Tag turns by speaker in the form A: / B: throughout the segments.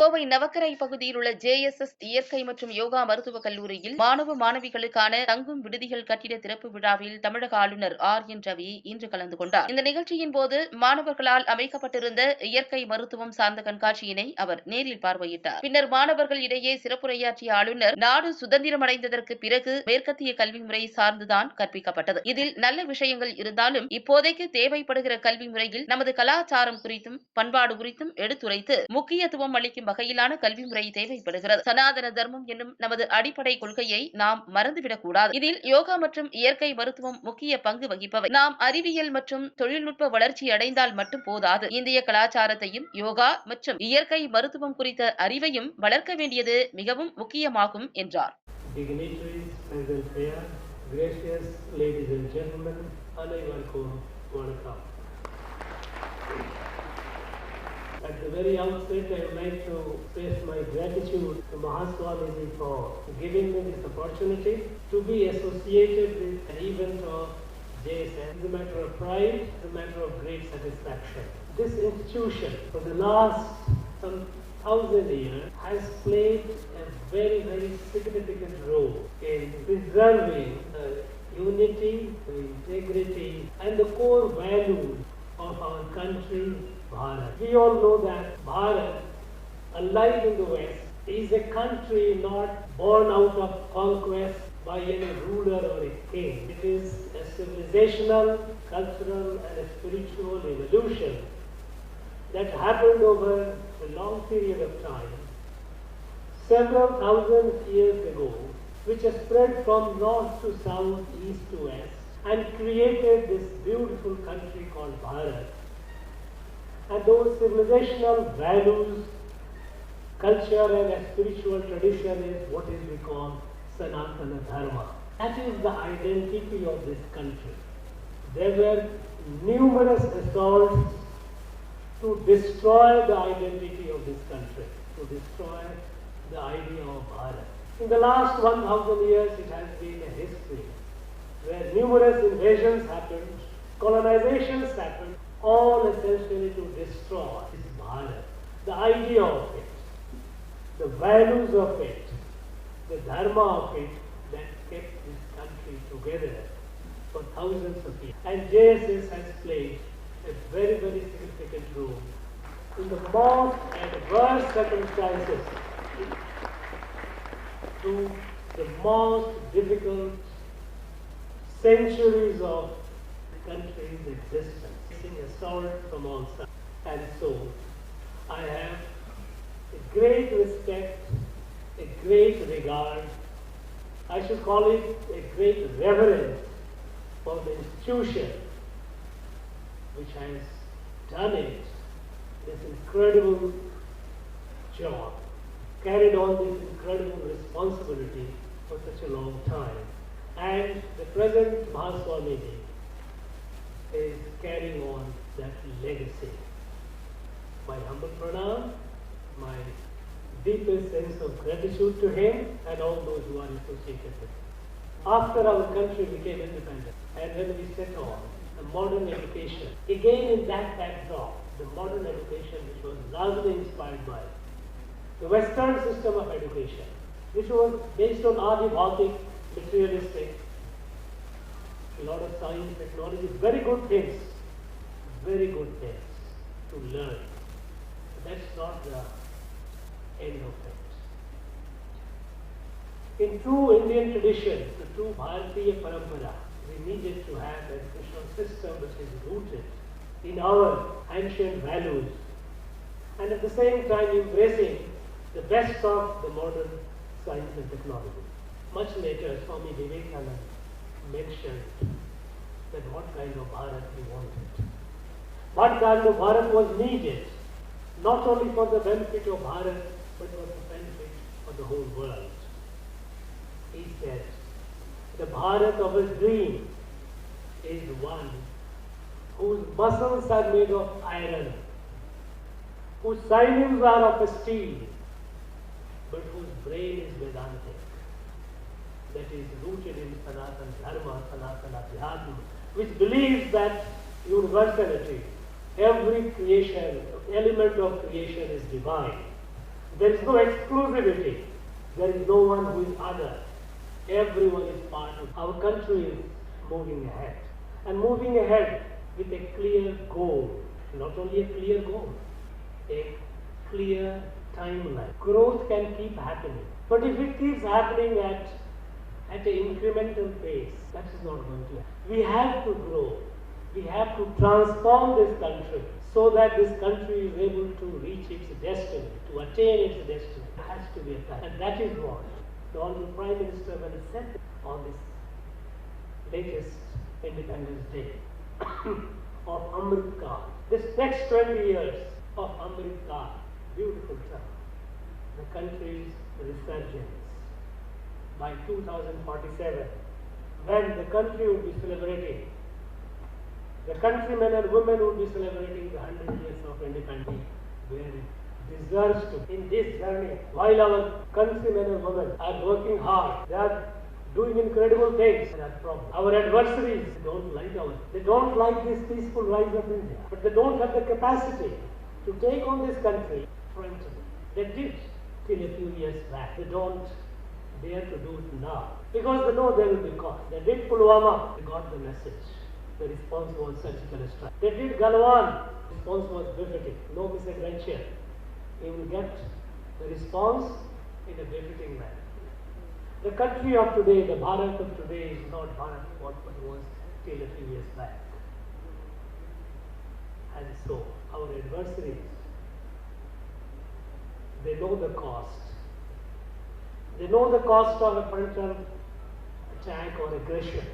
A: கோவை நவக்கரை பகுதியில் உள்ள JSS இயற்கை மற்றும் யோகா மருத்துவக் கல்லூரியில் மாணவ மாணவிகளுக்கான தங்கும் விடுதிகள் கட்டிட திறப்பு விழாவில் தமிழக ஆளுநர் RN ரவி இன்று கலந்து கொண்டார். இந்த நிகழ்ச்சியின் போது மாணவர்களால் அமைக்கப்பட்டிருந்த இயற்கை மருத்துவம் சார்ந்த கண்காட்சியினை அவர் நேரில் பார்வையிட்டார். பின்னர் மாணவர்கள் இடையே சிறப்புரையாற்றிய ஆளுநர், நாடு சுதந்திரம் அடைந்ததற்கு பிறகு மேற்கத்திய கல்வி முறை சார்ந்துதான் கற்பிக்கப்பட்டது. இதில் நல்ல விஷயங்கள் இருந்தாலும் இப்போதைக்கு தேவைப்படுகிற கல்வி முறையில் நமது கலாச்சாரம் குறித்தும் பண்பாடு குறித்தும் எடுத்துரைத்து முக்கியத்துவம் அளிக்கும் வகையிலான கல்வி முறை தேவைப்படுகிறது. சனாதன தர்மம் என்னும் நமது அடிப்படை கொள்கையை நாம் மறந்துவிடக் கூடாது. இதில் யோகா மற்றும் இயற்கை மருத்துவம் முக்கிய பங்கு வகிப்பவை. நாம் அறிவியல் மற்றும் தொழில்நுட்ப வளர்ச்சி அடைந்தால் மட்டும் போதாது. இந்திய கலாச்சாரத்தையும் யோகா மற்றும் இயற்கை மருத்துவம் குறித்த அறிவையும் வளர்க்க வேண்டியது மிகவும் முக்கியமாகும் என்றார்.
B: At the very outset, I would like to express my gratitude to Mahaswamiji for giving me this opportunity to be associated with an event of JSS. It's a matter of pride, it's a matter of great satisfaction. This institution, for the last some 1,000 years, has played a very, very significant role in preserving the unity, the integrity, and the core values of our country, Bharat. We all know that Bharat, unlike in the West, is a country not born out of conquest by any ruler or a king. It is a civilizational, cultural, and a spiritual evolution that happened over a long period of time, several thousand years ago, which has spread from north to south, east to west, and created this beautiful country called Bharat. And those civilizational values, culture and spiritual tradition is what is we call Sanatana Dharma. That is the identity of this country. There were numerous assaults to destroy the identity of this country, to destroy the idea of Bharat. In the last 1,000 years, it has been a history where numerous invasions happened, colonizations happened, all essentially to destroy this Bharat, the idea of it, the values of it, the dharma of it that kept this country together for thousands of years. And JSS has played a very, very significant role in the most adverse circumstances, through the most difficult centuries of the country's existence. Assault from all sides. And so I have a great respect, a great regard, I should call it a great reverence for the institution which has done it, this incredible job, carried on this incredible responsibility for such a long time. And the present Mahaswamiji is carrying on that legacy. My humble pranam, my deepest sense of gratitude to him and all those who are associated with him. After our country became independent and when we set on a modern education, again in that backdrop, the modern education which was largely inspired by the Western system of education, which was based on Adi-Bhautik, materialistic, a lot of science, technology, very good things to learn. But that's not the end of it. In true Indian tradition, the true Bharatiya Parampara, we needed to have an educational system which is rooted in our ancient values and at the same time embracing the best of the modern science and technology. Much later, Swami Vivekananda mentioned that what kind of Bharat he wanted. What kind of Bharat was needed, not only for the benefit of Bharat, but for the benefit of the whole world. He said, the Bharat of his dream is one whose muscles are made of iron, whose sinews are of steel, but whose brain is Vedantic. That is rooted in Sanatana Dharma, Sanatana Adhyatma, which believes that universality, every creation, element of creation is divine. There is no exclusivity. There is no one who is other. Everyone is part of our country is moving ahead. And moving ahead with a clear goal. Not only a clear goal, a clear timeline. Growth can keep happening. But if it keeps happening at an incremental pace, that is not going to happen. We have to grow. We have to transform this country so that this country is able to reach its destiny, to attain its destiny. It has to be a plan. And that is what the Honorable Prime Minister, when he said on this latest Independence Day of Amrit Kaal, this next 20 years of Amrit Kaal, beautiful term, the country's resurgence. By 2047, when the country will be celebrating, the countrymen and women will be celebrating the 100 years of independence, where it deserves to. In this journey, while our countrymen and women are working hard, they are doing incredible things. There are problems. Our adversaries don't like this peaceful rise of India, but they don't have the capacity to take on this country frontally. They did till a few years back. They don't dare to do it now because they know there will be cost. They did Pulwama, they got the message. The response was surgical strike. They did Galwan, the response was befitting, no misadventure. You will get the response in a befitting manner. The country of today, the Bharat of today, is not Bharat what it was till a few years back. And so, our adversaries, they know the cost. They know the cost of a frontal attack or aggression.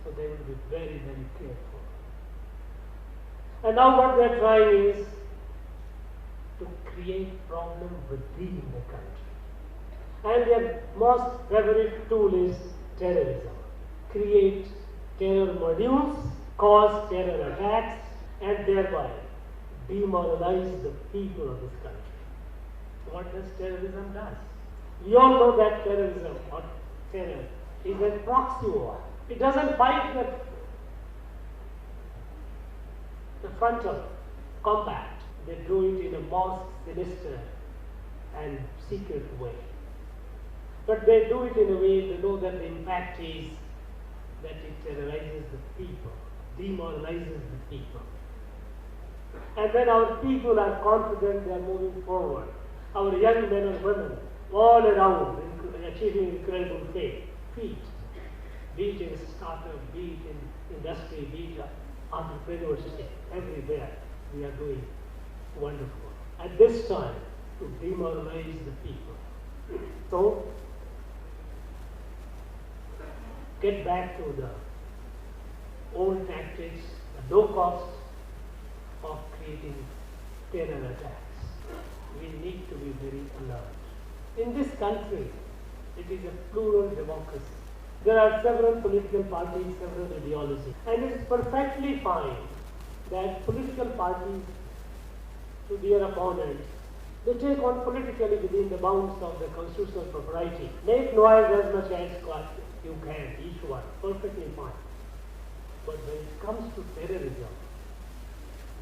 B: So they will be very, very careful. And now what they are trying is to create problem within the country. And their most favorite tool is terrorism. Create terror modules, cause terror attacks, and thereby demoralize the people of this country. What does terrorism do? We all know that terrorism or terror is a proxy war. It doesn't fight the frontal combat. They do it in a most sinister and secret way. But they do it in a way they know that the impact is that it terrorizes the people, demoralizes the people. And then our people are confident they are moving forward. Our young men and women all around achieving incredible feat. Be it in startup, be it in industry, be it entrepreneurship, everywhere we are doing wonderful. At this time, to demoralize the people. So, get back to the old tactics, the low cost of creating terror attacks. We need to be very alert. In this country, it is a plural democracy. There are several political parties, several ideologies. And it is perfectly fine that political parties, to their opponents, they take on politically within the bounds of the constitutional propriety. Make noise as much as you can, each one, perfectly fine. But when it comes to terrorism,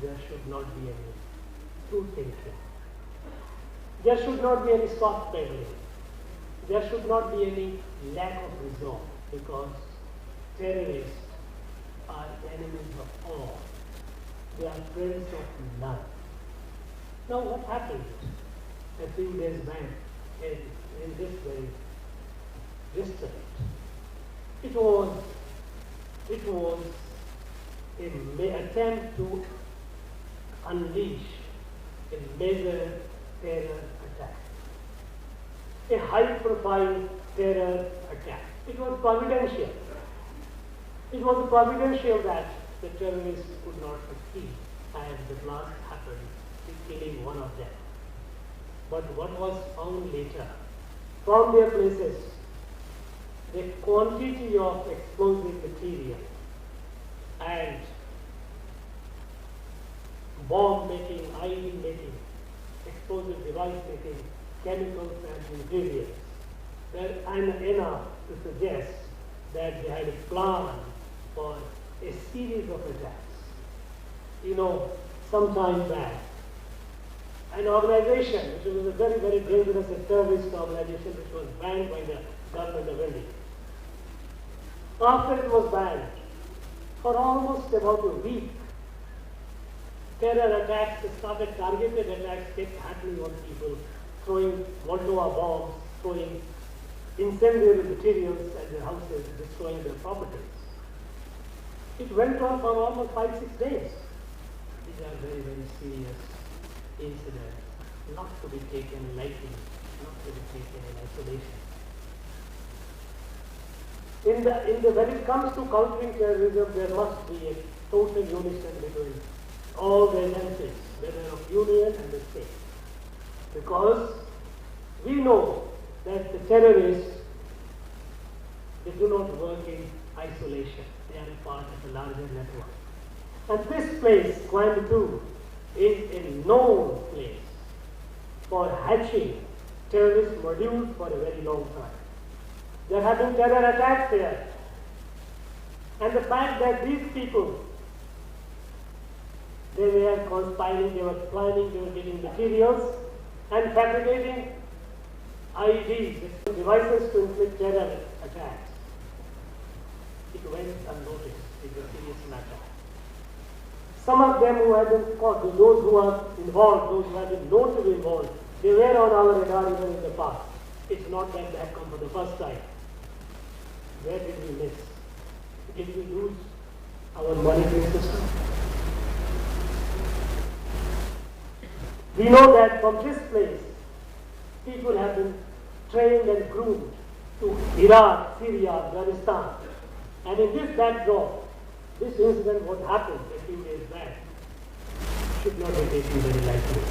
B: there should not be any true thinking. There should not be any soft pedaling. There should not be any lack of resolve, because terrorists are enemies of all. They are friends of none. Now what happened a few days back in this very district? It was an attempt to unleash a major terror attack, a high-profile terror attack. It was providential. It was providential that the terrorists could not succeed, and the blast happened, killing one of them. But what was found later, from their places, the quantity of explosive material and bomb making, IED making, explosive device making, chemicals and ingredients were enough to suggest that they had a plan for a series of attacks. You know, some time back, an organization which was a very, very dangerous terrorist organization which was banned by the government of India. After it was banned, for almost about a week, terror attacks started, targeted attacks kept happening on people, throwing Molotov bombs, throwing incendiary materials at their houses, destroying their properties. It went on for almost 5-6 days. These are very, very serious incidents, not to be taken lightly, not to be taken in isolation. When it comes to countering terrorism, there must be a total unison between all the agencies, whether of union and the state. Because we know that the terrorists, they do not work in isolation. They are a part of a larger network. And this place, Coimbatore, is a known place for hatching terrorist modules for a very long time. There have been terror attacks there. And the fact that these people, they were conspiring, they were planning, they were getting materials and fabricating IEDs, devices to inflict terror attacks. It went unnoticed. It's a serious matter. Some of them who have been caught, those who are involved, those who have been known to be involved, they were on our radar even in the past. It's not that they have come for the first time. Where did we miss? Did we lose our monitoring system? We know that from this place, people have been trained and groomed to Iraq, Syria, Afghanistan. And in this backdrop, this incident, what happened a few days back, should not be taken very lightly.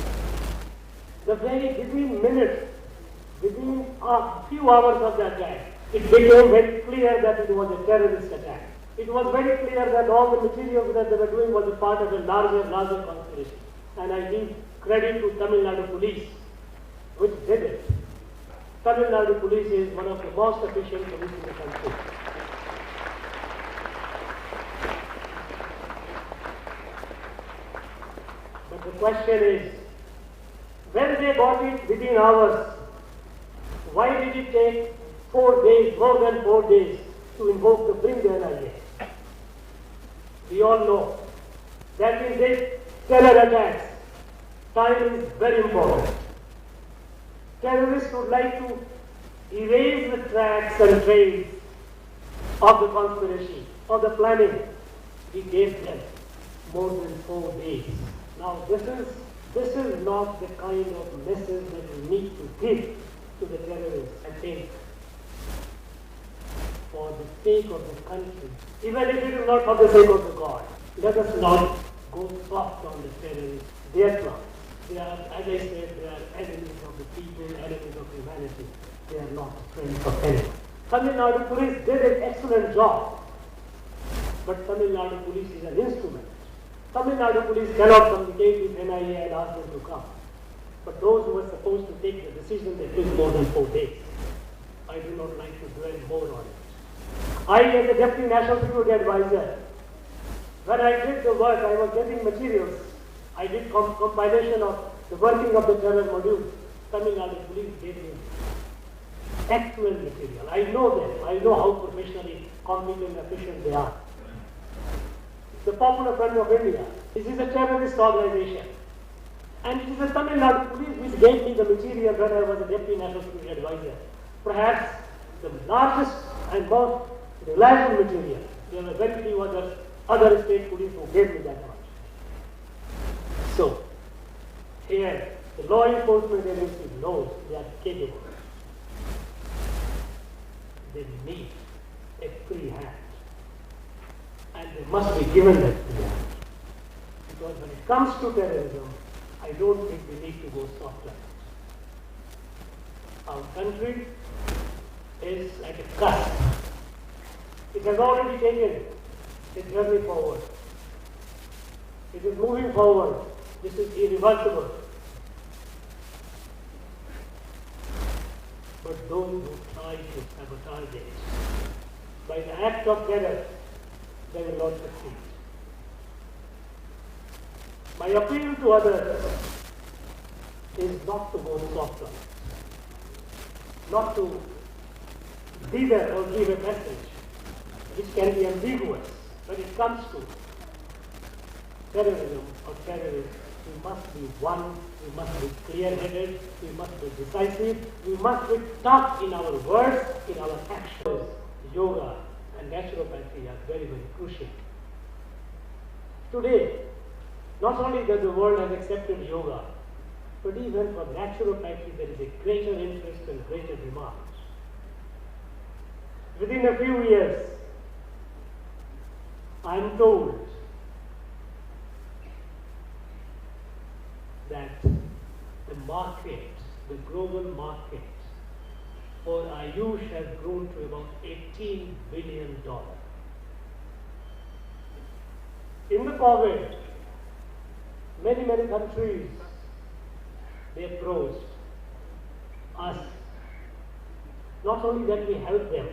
B: Within minutes, within a few hours of the attack, it became very clear that it was a terrorist attack. It was very clear that all the materials that they were doing was a part of a larger conspiracy. And I give credit to Tamil Nadu police, which did it. Tamil Nadu police is one of the most efficient police in the country. But the question is, when they got it within hours, why did it take 4 days, more than 4 days, to invoke the bring the NIA? We all know that in this terror attacks, time is very important. Terrorists would like to erase the tracks and trails of the conspiracy, of the planning. We gave them more than 4 days. Now this is not the kind of message that we need to give to the terrorists. I think for the sake of the country, even if it is not for the sake of the God, let us not go soft on the terrorists. Their plans. They are, as I said, they are enemies of the people, enemies of humanity. They are not friends of anyone. Tamil Nadu police did an excellent job, but Tamil Nadu police is an instrument. Tamil Nadu police cannot communicate with NIA and ask them to come. But those who were supposed to take the decision, they took more than 4 days. I do not like to dwell more on it. I, as a Deputy National Security Advisor, when I did the work, I was getting materials. I did compilation of the working of the terror module. Tamil Nadu police gave me excellent material. I know them. I know how professionally competent and efficient they are. The Popular Front of India. This is a terrorist organization. And it is the Tamil Nadu police which gave me the material when I was a Deputy National Security Advisor. Perhaps the largest and most reliable material. There were very few other state police who gave me that much. So, here, the law enforcement agency knows they are capable. They need a free hand. And they must be given that free hand. Because when it comes to terrorism, I don't think we need to go soft on it. Our country is like a cusp. It has already taken a journey forward. It is moving forward. This is irreversible. But those who try to sabotage it, by the act of terror, they will not succeed. My appeal to others is not to go soft on it, not to dither or give a message which can be ambiguous when it comes to terrorism or terrorists. We must be one, we must be clear-headed, we must be decisive, we must be tough in our words, in our actions. Yoga and naturopathy are very, very crucial. Today, not only does the world have accepted yoga, but even for naturopathy there is a greater interest and greater demand. Within a few years, I am told that the market, the global market for Ayush has grown to about $18 billion. In the COVID, many countries, they approached us. Not only that we helped them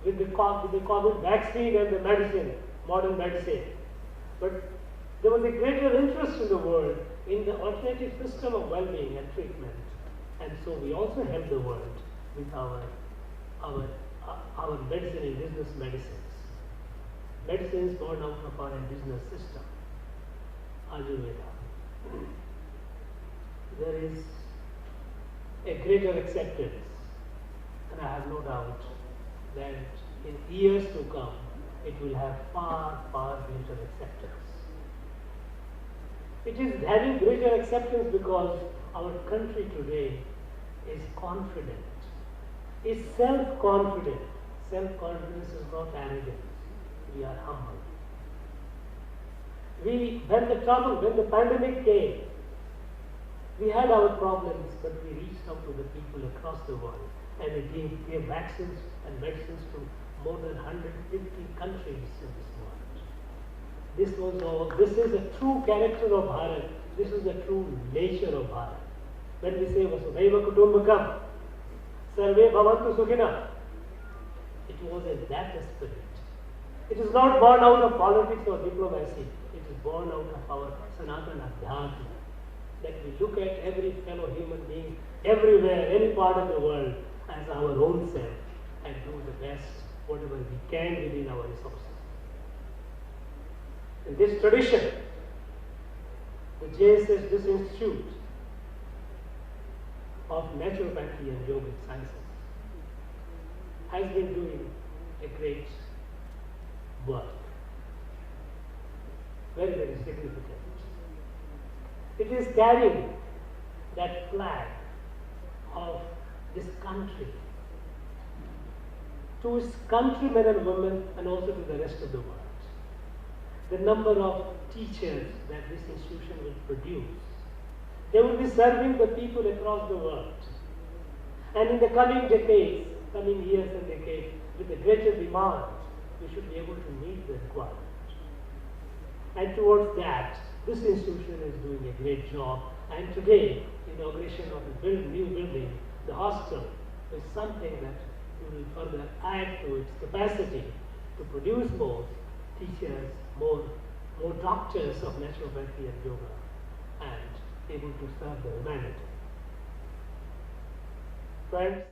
B: with the COVID vaccine and the medicine, modern medicine, but there was a greater interest in the world in the alternative system of well-being and treatment. And so we also help the world with our medicine, indigenous medicines. Medicines born out of our indigenous system, Ayurveda. There is a greater acceptance, and I have no doubt that in years to come, it will have far greater acceptance. It is having greater acceptance because our country today is confident, is self-confident. Self-confidence is not arrogance. We are humble. When the pandemic came, we had our problems, but we reached out to the people across the world and we gave vaccines and medicines to more than 150 countries in this world. This is a true character of Bharat. This is the true nature of Bharat. When we say Vasudhaiva Kutumbakam, Sarve Bhavantu Sukhina, it was in that spirit. It is not born out of politics or diplomacy. It is born out of our Sanatana Dhyana. That we look at every fellow human being everywhere, any part of the world, as our own self and do the best, whatever we can within our resources. In this tradition, the JSS, this Institute of Naturopathy and Yogic Sciences, has been doing a great work. Very, very significant. It is carrying that flag of this country to its countrymen and women and also to the rest of the world. The number of teachers that this institution will produce, they will be serving the people across the world. And in the coming decades, coming years and decades, with a greater demand, we should be able to meet the requirement. And towards that, this institution is doing a great job. And today, inauguration of a new building, the hostel, is something that will further add to its capacity to produce more teachers, more doctors of naturopathy and yoga, and able to serve the humanity. Friends,